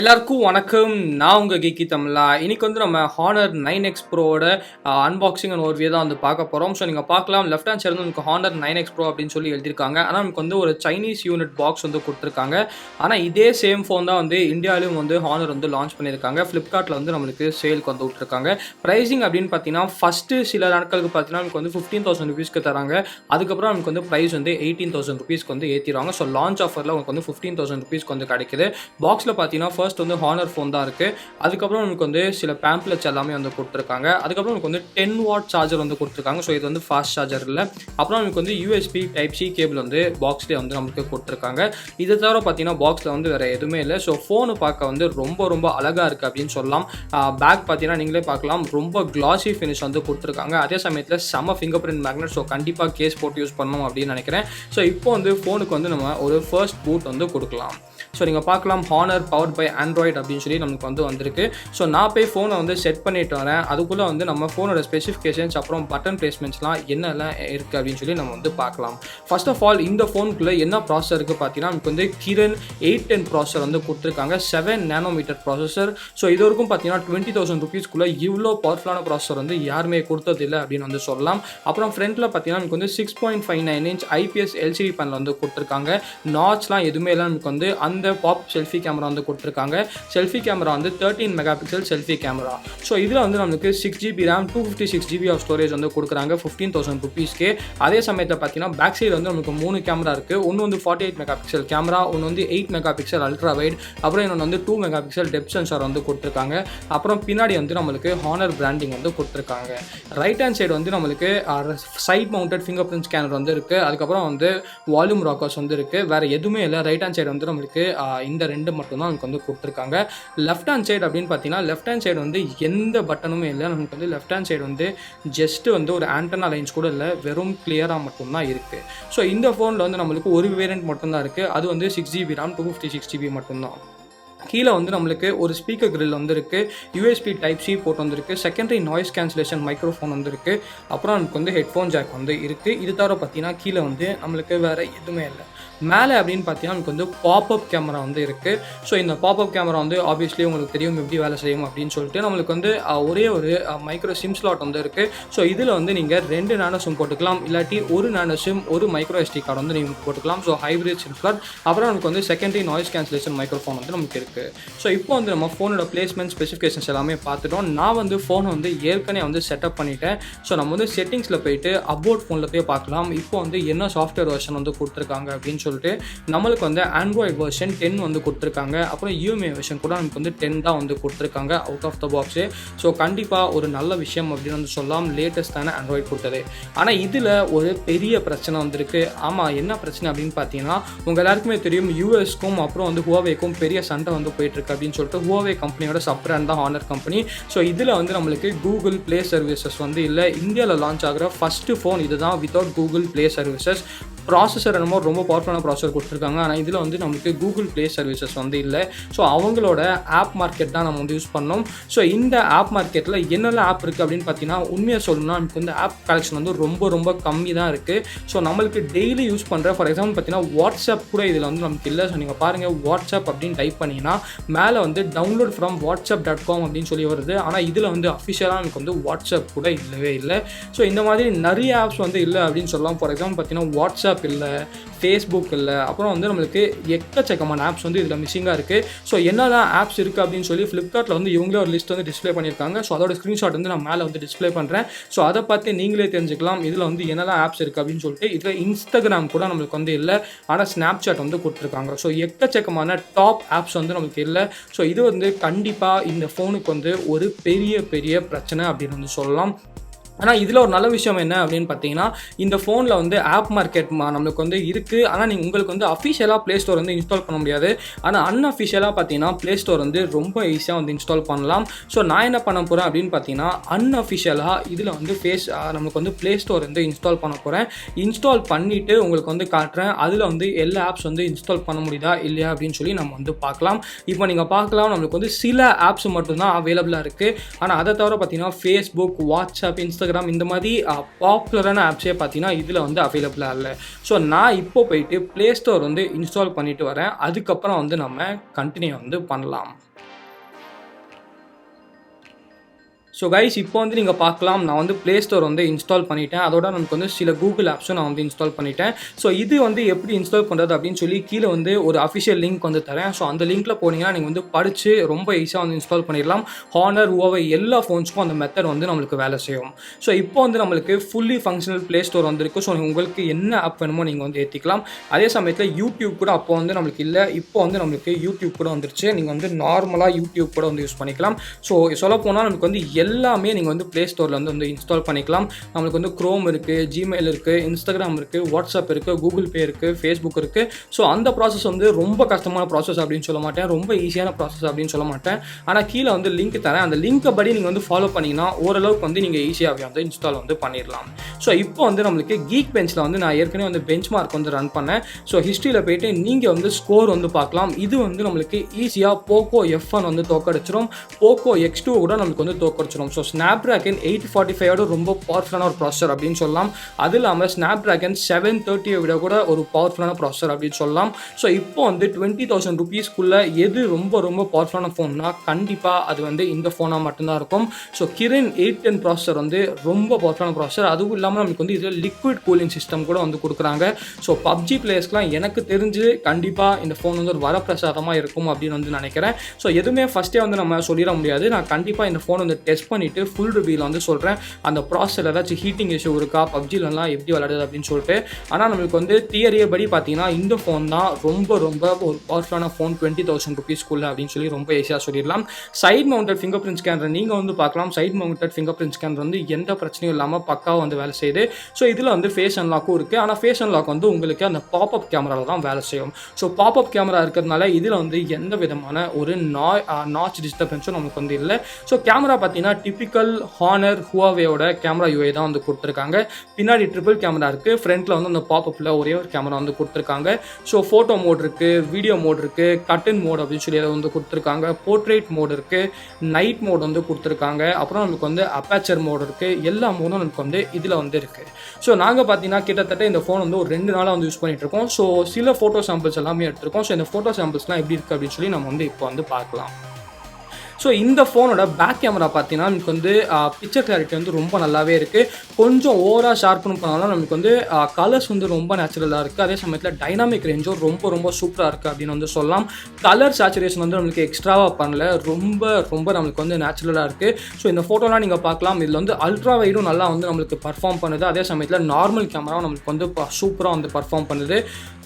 எல்லாருக்கும் வணக்கம். நான் உங்க Geekytamizha. இன்னைக்கு நம்ம Honor 9X Proவோட அன்பாக்சிங் அண்ட் ஓவர்வியூ தான் பார்க்க போறோம். ஸோ நீங்க பார்க்கலாம், லெஃப்ட் ஹேண்ட் சைடு நமக்கு Honor 9X Pro அப்படின்னு சொல்லி எழுதியிருக்காங்க. ஆனால் நமக்கு ஒரு சைனீஸ் யூனிட் பாக்ஸ் கொடுத்துருக்காங்க. ஆனால் இதே சேம் ஃபோன் தான் இந்தியாவிலும் Honor லான்ச் பண்ணியிருக்காங்க. ஃப்ளிப்கார்ட்டில் நம்மளுக்கு சேலுக்கு விட்டுருக்காங்க. ப்ரைஸிங் அப்படின்னு பார்த்தீங்கன்னா ஃபர்ஸ்ட் சில நாட்களுக்கு பார்த்தீங்கன்னா நமக்கு 15,000 rupeesக்கு தராங்க. அதுக்கப்புறம் நமக்கு ப்ரைஸ் 18,000 rupeesக்கு ஏற்றிடுவாங்க. ஸோ லான்ச் ஆஃபரில் உங்களுக்கு 15,000 rupeesக்கு கிடைக்குது. பாக்ஸில் பார்த்தீங்கன்னா ஃபர்ஸ்ட் Honor ஃபோன் தான் இருக்குது. அதுக்கப்புறம் நமக்கு சில பேம்ப்ளெட்ஸ் எல்லாமே கொடுத்துருக்காங்க. அதுக்கப்புறம் நமக்கு 10 வாட் சார்ஜர் கொடுத்துருக்காங்க. ஸோ இது ஃபாஸ்ட் சார்ஜர் இல்லை. அப்புறம் நமக்கு யூஎஸ்பி டைப் சி கேபிள் பாக்ஸ்லேயே நமக்கு கொடுத்துருக்காங்க. இதை தவிர பார்த்தீங்கன்னா பாக்ஸில் வேறு எதுவுமே இல்லை. ஸோ ஃபோனு பார்க்க ரொம்ப ரொம்ப அழகாக இருக்குது அப்படின்னு சொல்லலாம். பேக் பார்த்தீங்கன்னா நீங்களே பார்க்கலாம், ரொம்ப கிளாசி ஃபினிஷ் கொடுத்துருக்காங்க. அதே சமயத்தில் செம ஃபிங்கர் பிரிண்ட் மேக்னெட். ஸோ கண்டிப்பாக கேஸ் போட்டு யூஸ் பண்ணணும் அப்படின்னு நினைக்கிறேன். ஸோ இப்போ ஃபோனுக்கு நம்ம ஒரு ஃபர்ஸ்ட் பூட் கொடுக்கலாம். ஸோ நீங்கள் பார்க்கலாம், Honor பவர்ட் பை ஆண்ட்ராய்டு அப்படின்னு சொல்லி நமக்கு வந்திருக்கு. ஸோ நான் போய் ஃபோனை செட் பண்ணிட்டு வரேன். அதுக்குள்ளே நம்ம ஃபோனோட ஸ்பெசிஃபிகேஷன்ஸ் அப்புறம் பட்டன் பிளேஸ்மெண்ட்ஸ்லாம் என்னெல்லாம் இருக்குது அப்படின்னு சொல்லி நம்ம பார்க்கலாம். ஃபர்ஸ்ட் ஆஃப் ஆல் இந்த ஃபோனுக்குள்ளே என்ன ப்ராசஸர் இருக்குது பார்த்தீங்கன்னா நமக்கு கிரண் 810 ப்ராசஸர் கொடுத்துருக்காங்க. 7 nanometer ப்ராசஸர். ஸோ இது வரைக்கும் பார்த்தீங்கன்னா 20,000 rupeesக்குள்ளே இவ்வளோ பவர்ஃபுல்லான ப்ராசஸர் யாருமே கொடுத்ததில்லை அப்படின்னு சொல்லலாம். அப்புறம் ஃப்ரண்ட்டில் பார்த்தீங்கன்னா நமக்கு 6.59 inch IPS LCD பேனல் கொடுத்துருக்காங்க. நாட்ச்லாம் எதுவுமே இல்லை. நமக்கு அந்த பாப் செல்ஃபி கேமரா கொடுத்துருக்காங்க. Selfie camera 13 megapixel selfie camera. So இதில் நமக்கு 6GB RAM 256GB of storage கொடுக்குறாங்க 15,000 rupeesக்கு. அதே சமயத்தில் பார்த்தீங்கன்னா பேக் சைடு நமக்கு 3 கேமரா இருக்குது. ஒன்று 48 மெகாபிக்சல் கேமரா, ஒன்று 8 மெகாபிக்சல் அல்ட்ரா வைட், அப்புறம் இன்னொன்று 2 மெகாபிக்சல் டெப்த் சென்சார் கொடுத்துருக்காங்க. அப்புறம் பின்னாடி நம்மளுக்கு Honor பிராண்டிங் கொடுத்துருக்காங்க. ரைட் ஹேண்ட் சைடு நம்மளுக்கு side mounted fingerprint scanner இருக்குது. அதுக்கப்புறம் வால்யூம் ராக்கர்ஸ் இருக்குது. வேறு எதுவுமே இல்லை. ரைட் ஹேண்ட் சைடு நம்மளுக்கு இந்த ரெண்டு மட்டும் தான் நமக்கு கொடுத்துருக்காங்க. லெஃப்ட் ஹேண்ட் சைடு அப்படின்னு பார்த்தீங்கன்னா லெஃப்ட் ஹேண்ட் சைடு எந்த பட்டனுமே இல்லை. நமக்கு லெஃப்ட் ஹேண்ட் சைடு ஜஸ்ட் ஒரு ஆண்டனா லைன்ஸ் கூட இல்லை, வெறும் கிளியராக மட்டும்தான் இருக்குது. ஸோ இந்த ஃபோனில் நம்மளுக்கு ஒரு வேரியன்ட் மட்டும்தான் இருக்குது. அது 6GB RAM 256GB மட்டும்தான். கீழே நம்மளுக்கு ஒரு ஸ்பீக்கர் கிரில் இருக்குது. யூஎஸ்பி டைப் சி போர்ட் இருக்குது. செகண்டரி நாய்ஸ் கேன்சலேஷன் மைக்ரோஃபோன் இருக்குது. அப்புறம் நமக்கு ஹெட்ஃபோன் ஜாக் இருக்குது. இது தவிர பார்த்தீங்கன்னா கீழே நம்மளுக்கு வேறு எதுவுமே இல்லை. மேலே அப்படின்னு பார்த்தீங்கன்னா நமக்கு பாப்அப் கேமரா இருக்குது. ஸோ இந்த பாப்அப் கேமரா ஆப்வியஸ்லி உங்களுக்கு தெரியும் எப்படி வேலை செய்யும் அப்படின்னு சொல்லிட்டு நம்மளுக்கு ஒரே ஒரு மைக்ரோ சிம் ஸ்லாட் இருக்குது. ஸோ இதில் நீங்கள் 2 நானோ சிம் போட்டுக்கலாம், இல்லாட்டி ஒரு நானோ சிம் ஒரு மைக்ரோ எஸ்டி கார்டு நீங்கள் போட்டுக்கலாம். So hybrid sim slot. அப்புறம் நமக்கு செகண்டரி நாய்ஸ் கேன்சலேஷன் மைக்ரோஃபோன் நமக்கு இருக்குது. ஸோ இப்போ நம்ம ஃபோனோட பிளேஸ்மெண்ட் ஸ்பெசிஃபிகேஷன்ஸ் எல்லாமே பார்த்துட்டோம். நான் ஃபோனை ஏற்கனவே செட்டப் பண்ணிட்டேன். ஸோ நம்ம செட்டிங்ஸில் போயிட்டு அபவுட் ஃபோனில் போய் பார்க்கலாம். இப்போ என்ன சாஃப்ட்வேர் வெர்ஷன் கொடுத்துருக்காங்க அப்படின்னு சொல்லிட்டு நம்மளுக்கு ஆண்ட்ராய்டு வெர்ஷன் 10 கொடுத்துருக்காங்க. அப்புறம் யூஎம்ஐ வெர்ஷன் கூட நமக்கு 10 தான் கொடுத்துருக்காங்க out of the box. So கண்டிப்பாக ஒரு நல்ல விஷயம் அப்படின்னு சொல்லலாம், லேட்டஸ்டான ஆண்ட்ராய்டு கொடுத்தது. ஆனால் இதில் ஒரு பெரிய பிரச்சனை இருக்குது. ஆமாம், என்ன பிரச்சனை அப்படின்னு பார்த்தீங்கன்னா உங்கள் எல்லாருக்குமே தெரியும், யூஎஸ்க்கும் அப்புறம் ஹுவாவேக்கும் பெரிய சண்டை போயிட்டுருக்கு அப்படின்னு சொல்லிட்டு ஹுவாவே கம்பெனியோட சப் பிராண்ட் தான் Honor கம்பெனி. ஸோ இதில் நம்மளுக்கு கூகுள் ப்ளே சர்வீசஸ் இல்லை. இந்தியாவில் லான்ச் ஆகிற ஃபஸ்ட்டு ஃபோன் இது தான் without Google play services. Processor என்னமோ ரொம்ப பவர்ஃபுல்லான ப்ராசஸர் கொடுத்துருக்காங்க. ஆனால் இதில் நமக்கு கூகுள் ப்ளே சர்வீசஸ் இல்லை. ஸோ அவங்களோட ஆப் மார்க்கெட் தான் நம்ம யூஸ் பண்ணோம். ஸோ இந்த ஆப் மார்க்கெட்டில் என்னெல்லாம் ஆப் இருக்குது அப்படின்னு பார்த்தீங்கன்னா உண்மையாக சொல்லணும்னா நமக்கு ஆப் கலெக்ஷன் ரொம்ப ரொம்ப கம்மி தான் இருக்குது. ஸோ நம்மளுக்கு டெய்லி யூஸ் பண்ணுற ஃபார் எக்ஸாம்பிள் பார்த்தீங்கன்னா வாட்ஸ்அப் கூட இதில் நமக்கு இல்லை. ஸோ நீங்கள் பாருங்கள், வாட்ஸ்அப் அப்படின்னு டைப் பண்ணிங்கன்னா மேலே டவுன்லோட் ஃப்ரம் whatsapp.com அப்படின்னு சொல்லி வருது. ஆனால் இதில் அஃபிஷியலாக நமக்கு வாட்ஸ்அப் கூட இல்லவே இல்லை. ஸோ இந்த மாதிரி நிறைய ஆப்ஸ் இல்லை அப்படின்னு சொல்லலாம். ஃபார் எக்ஸாம்பிள் பார்த்தீங்கன்னா வாட்ஸ்அப் இல்லை, ஃபேஸ்புக் இல்லை, அப்புறம் நம்மளுக்கு எக்கச்சக்கமான ஆப்ஸ் இதில் மிஸ்ஸிங்காக இருக்குது. ஸோ என்னெல்லாம் ஆப்ஸ் இருக்குது அப்படின்னு சொல்லி ஃப்ளிப்கார்ட்டில் இவங்களே ஒரு லிஸ்ட் டிஸ்பிளே பண்ணியிருக்காங்க. ஸோ அதோட ஸ்க்ரீன்ஷாட் நான் மேலே டிஸ்பிளே பண்ணுறேன். ஸோ அதை பார்த்து நீங்களே தெரிஞ்சுக்கலாம் இதில் என்னெல்லாம் ஆப்ஸ் இருக்குது அப்படின்னு சொல்லிட்டு. இதில் இன்ஸ்டாகிராம் கூட நம்மளுக்கு இல்லை, ஆனால் ஸ்னாப்சாட் கொடுத்துருக்காங்க. ஸோ எக்கச்சக்கமான டாப் ஆப்ஸ் நம்மளுக்கு இல்லை. ஸோ இது கண்டிப்பாக இந்த ஃபோனுக்கு ஒரு பெரிய பெரிய பிரச்சனை அப்படின்னு சொல்லலாம். ஆனால் இதில் ஒரு நல்ல விஷயம் என்ன அப்படின்னு பார்த்தீங்கன்னா இந்த ஃபோனில் ஆப் மார்க்கெட் நம்மளுக்கு இருக்குது. ஆனால் உங்களுக்கு அஃபிஷியலாக ப்ளே ஸ்டோர் இன்ஸ்டால் பண்ண முடியாது. ஆனால் அன்அஃபிஷியலாக பார்த்தீங்கன்னா ப்ளே ஸ்டோர் ரொம்ப ஈஸியாக இன்ஸ்டால் பண்ணலாம். ஸோ நான் என்ன பண்ண போகிறேன் அப்படின்னு பார்த்தீங்கன்னா அன்அஃபிஷியலாக இதில் நமக்கு ப்ளே ஸ்டோர் இன்ஸ்டால் பண்ண போகிறேன். இன்ஸ்டால் பண்ணிவிட்டு உங்களுக்கு காட்டுறேன். அதில் எல்லா ஆப்ஸ் இன்ஸ்டால் பண்ண முடியுதா இல்லையா அப்படின்னு சொல்லி நம்ம பார்க்கலாம். இப்போ நீங்கள் பார்க்கலாம், நம்மளுக்கு சில ஆப்ஸ் மட்டும்தான் அவைலபிளாக இருக்குது. ஆனால் அதை தவிர பார்த்தீங்கன்னா ஃபேஸ்புக், வாட்ஸ்அப், இன்ஸ்டாகிராம் இந்த மாதிரி பாப்புலரான ஆப்ஸே பார்த்தீங்கன்னா இதில் அவைலபிளாக இல்லை. ஸோ நான் இப்போ போயிட்டு ப்ளே ஸ்டோர் இன்ஸ்டால் பண்ணிட்டு வரேன். அதுக்கப்புறம் நம்ம கண்டினியூ பண்ணலாம். ஸோ கைஸ் இப்போ வந்து நீங்கள் பார்க்கலாம், நான் வந்து ப்ளே ஸ்டோர் வந்து இன்ஸ்டால் பண்ணிட்டேன். அதோட நமக்கு வந்து சில கூகுள் ஆப்ஸும் நான் வந்து இன்ஸ்டால் பண்ணிட்டேன். ஸோ இது வந்து எப்படி இன்ஸ்டால் பண்ணுறது அப்படின்னு சொல்லி கீழே வந்து ஒரு அஃபிஷியல் லிங்க் வந்து தரேன். ஸோ அந்த லிங்க்கில் போனீங்கன்னா நீங்கள் வந்து படித்து ரொம்ப ஈஸியாக வந்து இன்ஸ்டால் பண்ணிடலாம். ஹானர், ஹுவாவே எல்லா ஃபோன்ஸ்க்கும் அந்த மெத்தட் வந்து நம்மளுக்கு வேலை செய்யும். ஸோ இப்போ வந்து நம்மளுக்கு ஃபுல்லி ஃபங்க்ஷனல் ப்ளே ஸ்டோர் வந்துருக்கு. ஸோ உங்களுக்கு என்ன ஆப் வேணுமோ நீங்கள் வந்து ஏற்றிக்கலாம். அதே சமயத்தில் யூடியூப் கூட அப்போ வந்து நம்மளுக்கு இல்லை, இப்போ வந்து நம்மளுக்கு யூடியூப் கூட வந்துருச்சு. நீங்கள் வந்து நார்மலாக யூடியூப் கூட வந்து யூஸ் பண்ணிக்கலாம். ஸோ சொல்லப்போனால் நமக்கு வந்து எல்லாமே நீங்கள் வந்து ப்ளே ஸ்டோரில் வந்து இன்ஸ்டால் பண்ணிக்கலாம். நம்மளுக்கு வந்து க்ரோம் இருக்குது, ஜிமெயில் இருக்குது, இன்ஸ்டாகிராம் இருக்குது, வாட்ஸ்அப் இருக்குது, கூகுள் பே இருக்குது, ஃபேஸ்புக் இருக்குது. ஸோ அந்த ப்ராசஸ் வந்து ரொம்ப கஷ்டமான ப்ராசஸ் அப்படின்னு சொல்ல மாட்டேன், ரொம்ப ஈஸியான ப்ராசஸ் அப்படின்னு சொல்ல மாட்டேன். ஆனால் கீழே வந்து லிங்க் தரேன். அந்த லிங்க்கை படி நீங்கள் வந்து ஃபாலோ பண்ணிங்கன்னா ஓரளவுக்கு வந்து நீங்கள் ஈஸியாகவே வந்து இன்ஸ்டால் வந்து பண்ணிடலாம். ஸோ இப்போ வந்து நம்மளுக்கு கீக் பெஞ்சில் வந்து நான் ஏற்கனவே வந்து பெஞ்ச் மார்க் வந்து ரன் பண்ணேன். ஸோ ஹிஸ்ட்ரியில் போயிட்டு நீங்கள் வந்து ஸ்கோர் வந்து பார்க்கலாம். இது வந்து நம்மளுக்கு ஈஸியாக போக்கோ F1 வந்து தோக்கடிச்சிடும், போக்கோ X2 கூட நம்மளுக்கு வந்து தோக்கடிச்சிடும். ஸோ ஸ்னாப்ட்ராகன் 845 ரொம்ப பவர்ஃபுல்லான ஒரு ப்ராசஸர் அப்படின்னு சொல்லலாம். அது இல்லாமல் ஸ்னாப்ட்ராகன் 730 விட கூட ஒரு பவர்ஃபுல்லான ப்ராசஸர் அப்படின்னு சொல்லலாம். ஸோ இப்போ வந்து 20,000 rupeesக்குள்ளே எது ரொம்ப ரொம்ப பவர்ஃபுல்லான ஃபோன்னா கண்டிப்பாக அது வந்து இந்த ஃபோனாக மட்டும்தான் இருக்கும். ஸோ கிரின் 810 ப்ராசஸர் வந்து ரொம்ப பவர்ஃபுல்லான ப்ராசஸர். அதுவும் இல்லாமல் நமக்கு வந்து இதில் லிக்விட் கூலிங் சிஸ்டம் கூட வந்து கொடுக்குறாங்க. ஸோ பப்ஜி பிளேயர்ஸ்க்குலாம் எனக்கு தெரிஞ்சு கண்டிப்பாக இந்த ஃபோன் வந்து ஒரு வரப்பிரசாதமாக இருக்கும் அப்படின்னு வந்து நினைக்கிறேன். ஸோ எதுவுமே ஃபஸ்ட்டே வந்து நம்ம சொல்லிட முடியாது. நான் கண்டிப்பாக இந்த ஃபோன் வந்து டெஸ்ட் பண்ணிவிட்டு ஃபுல் ரிவ்யூவில் வந்து சொல்கிறேன். அந்த ப்ராசஸர் ஏதாச்சும் ஹீட்டிங் இஷ்யூ இருக்கா, பப்ஜிலலாம் எப்படி விளையாடுது அப்படின்னு சொல்லிட்டு. ஆனால் நம்மளுக்கு வந்து தியரியை படி பார்த்தீங்கன்னா இந்த ஃபோன் தான் ரொம்ப ரொம்ப ஒரு பவர்ஃபுல்லான ஃபோன் 20,000 rupeesக்குள்ளே அப்படின்னு சொல்லி ரொம்ப ஈஸியாக சொல்லிடலாம். Side mounted fingerprint scanner நீங்கள் வந்து பார்க்கலாம். Side mounted fingerprint scanner வந்து எந்த பிரச்சனையும் இல்லாமல் பக்காவாக வந்து வேலை செய்யுது. ஸோ இதில் வந்து ஃபேஸ் அன்லாக்கும் இருக்குது. ஆனால் ஃபேஸ் அன்லாக் வந்து உங்களுக்கு அந்த பாப்அப் கேமராவில் தான் வேலை செய்யும். ஸோ பாப்அப் கேமரா இருக்கிறதுனால இதில் வந்து எந்த விதமான ஒரு நாச் டிஸ்டர்பன்ஸும் நமக்கு வந்து இல்லை. ஸோ கேமரா பார்த்தீங்கன்னா டிபிக்கல் ஹானர், ஹுவாவேயோட கேமரா யூஐ தான் வந்து கொடுத்துருக்காங்க. பின்னாடி ட்ரிபிள் கேமரா இருக்குது, ஃப்ரண்ட்டில் வந்து அந்த பாப்அப்பில் ஒரே ஒரு கேமரா வந்து கொடுத்துருக்காங்க. ஸோ ஃபோட்டோ மோட் இருக்குது, வீடியோ மோட் இருக்குது, கட்டன் மோட் அப்படின்னு சொல்லி அதை வந்து கொடுத்துருக்காங்க. போர்ட்ரேட் மோட் இருக்குது, நைட் மோட் வந்து கொடுத்துருக்காங்க. அப்புறம் நமக்கு வந்து அப்பேச்சர் மோட் இருக்குது. எல்லா மோடும் நமக்கு வந்து இதில் வந்து இருக்குது. ஸோ நாங்கள் பார்த்தீங்கன்னா கிட்டத்தட்ட இந்த ஃபோன் வந்து ஒரு 2 நாளாக வந்து யூஸ் பண்ணிட்டு இருக்கோம். ஸோ சில ஃபோட்டோ சாம்பிள்ஸ் எல்லாமே எடுத்திருக்கோம். ஸோ இந்த ஃபோட்டோ சாம்பிள்ஸ்லாம் எப்படி இருக்குது அப்படின்னு சொல்லி நம்ம வந்து இப்போ வந்து பார்க்கலாம். ஸோ இந்த ஃபோனோட பேக் கேமரா பார்த்தீங்கன்னா நமக்கு வந்து பிக்சர் கிளாரிட்டி வந்து ரொம்ப நல்லாவே இருக்குது. கொஞ்சம் ஓவராக ஷார்ப்னு பண்ணாலும் நமக்கு வந்து கலர்ஸ் வந்து ரொம்ப நேச்சுரலாக இருக்குது. அதே சமயத்தில் டைனாமிக் ரேஞ்சும் ரொம்ப ரொம்ப சூப்பராக இருக்குது அப்படின்னு வந்து சொல்லலாம். கலர் சேச்சுரேஷன் வந்து நம்மளுக்கு எக்ஸ்ட்ராவாக பண்ணல, ரொம்ப ரொம்ப நம்மளுக்கு வந்து நேச்சுரலாக இருக்குது. ஸோ இந்த ஃபோட்டோலாம் நீங்கள் பார்க்கலாம். இதில் வந்து அல்ட்ரா வைடும் நல்லா வந்து நம்மளுக்கு பர்ஃபார்ம் பண்ணுது. அதே சமயத்தில் நார்மல் கேமராவும் நம்மளுக்கு வந்து சூப்பராக வந்து பர்ஃபார்ம் பண்ணுது.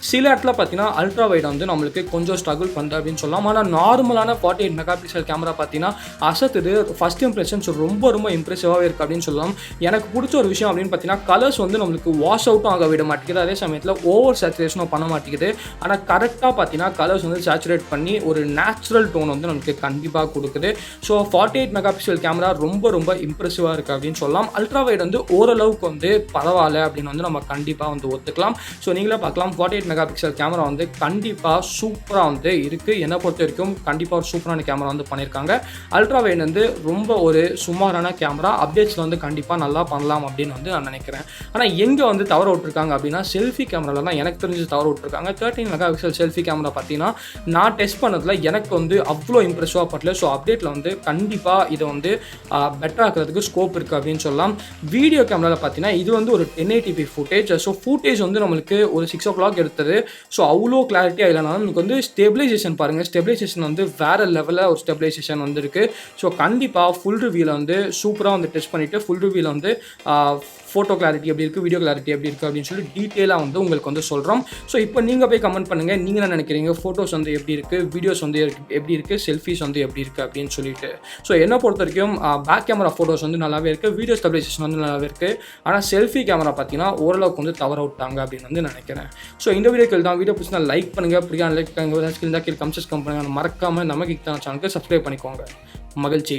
சில இடத்துல பார்த்தீங்கன்னா அல்ட்ரா வைட் வந்து நம்மளுக்கு கொஞ்சம் ஸ்ட்ரகிள் பண்ணுது அப்படின்னு சொல்லலாம். ஆனால் நார்மலான 48 மெகாபிக்சல் கேமரா பார்த்தீங்கன்னா அசத்துது. ஃபர்ஸ்ட் இம்ப்ரெஷன்ஸ் ரொம்ப ரொம்ப இம்ப்ரெசிவாகவே இருக்குது அப்படின்னு சொல்லலாம். எனக்கு பிடிச்ச ஒரு விஷயம் அப்படின்னு பார்த்தீங்கன்னா கலர்ஸ் வந்து நம்மளுக்கு வாஷ் அவுட்டும் ஆக விட மாட்டேங்குது. அதே சமயத்தில் ஓவர் சேச்சுரேஷனும் பண்ண மாட்டேங்குது. ஆனால் கரெக்டாக பார்த்தீங்கன்னா கலர்ஸ் வந்து சேச்சுரேட் பண்ணி ஒரு நேச்சுரல் டோன் வந்து நமக்கு கண்டிப்பாக கொடுக்குது. ஸோ 48 மெகாபிக்சல் கேமரா ரொம்ப ரொம்ப இம்ப்ரெசிவாக இருக்குது அப்படின்னு சொல்லலாம். அல்ட்ரா வைட் வந்து ஓரளவுக்கு வந்து பரவாயில்ல அப்படின்னு வந்து நம்ம கண்டிப்பாக வந்து ஒத்துக்கலாம். ஸோ நீங்களே பார்க்கலாம் 48 மெகாபிக்சல் கேமரா வந்து கண்டிப்பாக சூப்பராக வந்து இருக்குது. என்னை பொறுத்த வரைக்கும் கண்டிப்பாக ஒரு சூப்பரான கேமரா வந்து பண்ணியிருக்காங்க. அல்ட்ரா வைட் வந்து ரொம்ப ஒரு சுமாரான கேமரா. அப்டேட்ஸில் வந்து கண்டிப்பாக நல்லா பண்ணலாம் அப்படின்னு வந்து நான் நினைக்கிறேன். ஆனால் எங்கே வந்து தவற விட்டுருக்காங்க அப்படின்னா செல்ஃபி கேமராவில் தான் எனக்கு தெரிஞ்சு தவற விட்டுருக்காங்க. 13 மெகாபிக்சல் செல்ஃபி கேமரா பார்த்தீங்கன்னா நான் டெஸ்ட் பண்ணதில் எனக்கு வந்து அவ்வளோ இம்ப்ரெசிவாக படல. ஸோ அப்டேட்டில் வந்து கண்டிப்பாக இதை வந்து பெட்டர் ஆக்கிறதுக்கு ஸ்கோப் இருக்குது அப்படின்னு சொல்லலாம். வீடியோ கேமராவில் பார்த்தீங்கன்னா இது வந்து ஒரு 1080p ஃபுட்டேஜ். ஸோ ஃபுட்டேஜ் வந்து நம்மளுக்கு ஒரு 6 o'clock எடுத்தது. ஸோ அவ்வளோ கிளாரிட்டியாக இல்லைனாலும் நமக்கு வந்து ஸ்டெபிலைசேஷன் பாருங்கள். ஸ்டெபிலைசேஷன் வந்து வேறு லெவலில் ஒரு ஸ்டெபிலைசேஷன் வந்து இருக்குது. ஸோ கண்டிப்பாக ஃபுல் ரிவ்யூவில் வந்து சூப்பராக வந்து டெஸ்ட் பண்ணிவிட்டு ஃபுல் ரிவ்யூவில் வந்து ஃபோட்டோ கிளாரிட்டி எப்படி இருக்குது, வீடியோ கிளாரிட்டி எப்படி இருக்குது அப்படின்னு சொல்லி டீட்டெயிலாக வந்து உங்களுக்கு வந்து சொல்கிறோம். ஸோ இப்போ நீங்கள் போய் கமெண்ட் பண்ணுங்கள், நீங்கள் என்ன நினைக்கிறீங்க, ஃபோட்டோஸ் வந்து எப்படி இருக்குது, வீடியோஸ் வந்து எப்படி இருக்குது, செல்ஃபீஸ் வந்து எப்படி இருக்குது அப்படின்னு சொல்லிட்டு. ஸோ என்னை பொறுத்த வரைக்கும் பேக் கேமரா ஃபோட்டோஸ் வந்து நல்லாவே இருக்குது, வீடியோ ஸ்டெபிலைசேஷன் வந்து நல்லாவே இருக்குது. ஆனால் செல்ஃபி கேமரா பார்த்தீங்கன்னா ஓரளவுக்கு வந்து தவற விட்டாங்க அப்படின்னு வந்து நினைக்கிறேன். ஸோ இந்த வீடியோக்கள் தான். வீடியோ பிடிச்சா லைக் பண்ணுங்கள், பிடிக்காத லைக் பண்ணுங்கள், ஏதாச்சும் இருந்தால் கீழே கமெண்ட்ஸ் பண்ணுங்கள். மறக்காமல் நம்ம கீக்தான சேனலுக்கு சப்ஸ்கிரைப் பண்ணிக்கோங்க. மகிழ்ச்சி.